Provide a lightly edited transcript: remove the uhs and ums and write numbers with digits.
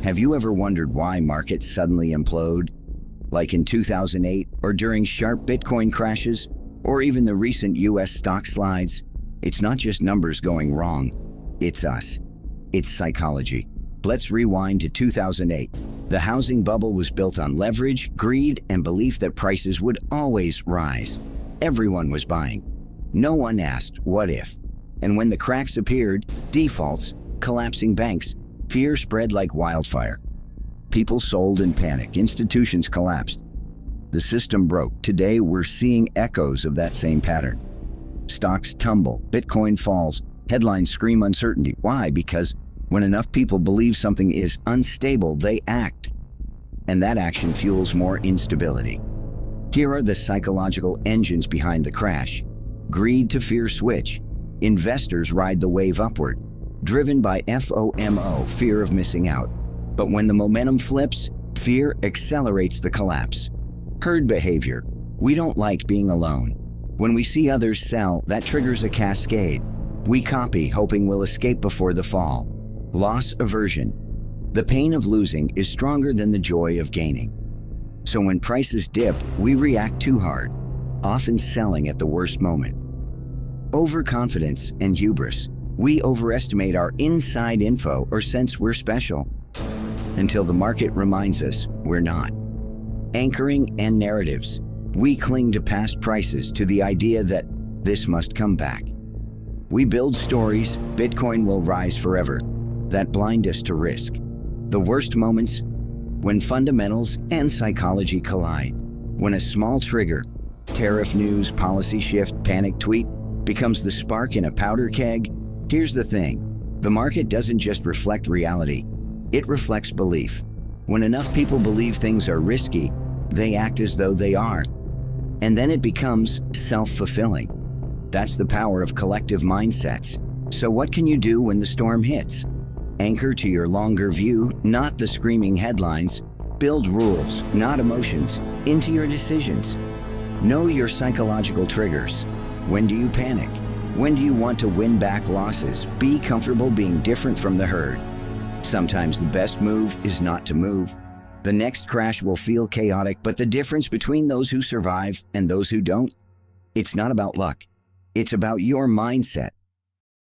Have you ever wondered why markets suddenly implode? Like in 2008, or during sharp Bitcoin crashes, or even the recent US stock slides? It's not just numbers going wrong, it's us. It's psychology. Let's rewind to 2008. The housing bubble was built on leverage, greed, and belief that prices would always rise. Everyone was buying. No one asked, what if? And when the cracks appeared, defaults, collapsing banks, fear spread like wildfire. People sold in panic, institutions collapsed. The system broke. Today, we're seeing echoes of that same pattern. Stocks tumble, Bitcoin falls, headlines scream uncertainty. Why? Because when enough people believe something is unstable, they act. And that action fuels more instability. Here are the psychological engines behind the crash. Greed to fear switch. Investors ride the wave upward, driven by FOMO, fear of missing out. But when the momentum flips, fear accelerates the collapse. Herd behavior. We don't like being alone. When we see others sell, that triggers a cascade. We copy, hoping we'll escape before the fall. Loss aversion. The pain of losing is stronger than the joy of gaining. So when prices dip, we react too hard, often selling at the worst moment. Overconfidence and hubris. We overestimate our inside info or sense we're special, until the market reminds us we're not. Anchoring and narratives. We cling to past prices, to the idea that this must come back. We build stories, Bitcoin will rise forever, that blind us to risk. The worst moments, when fundamentals and psychology collide. When a small trigger, tariff news, policy shift, panic tweet, becomes the spark in a powder keg. Here's the thing, the market doesn't just reflect reality, it reflects belief. When enough people believe things are risky, they act as though they are. And then it becomes self-fulfilling. That's the power of collective mindsets. So what can you do when the storm hits? Anchor to your longer view, not the screaming headlines. Build rules, not emotions, into your decisions. Know your psychological triggers. When do you panic? When do you want to win back losses? Be comfortable being different from the herd. Sometimes the best move is not to move. The next crash will feel chaotic, but the difference between those who survive and those who don't, it's not about luck. It's about your mindset.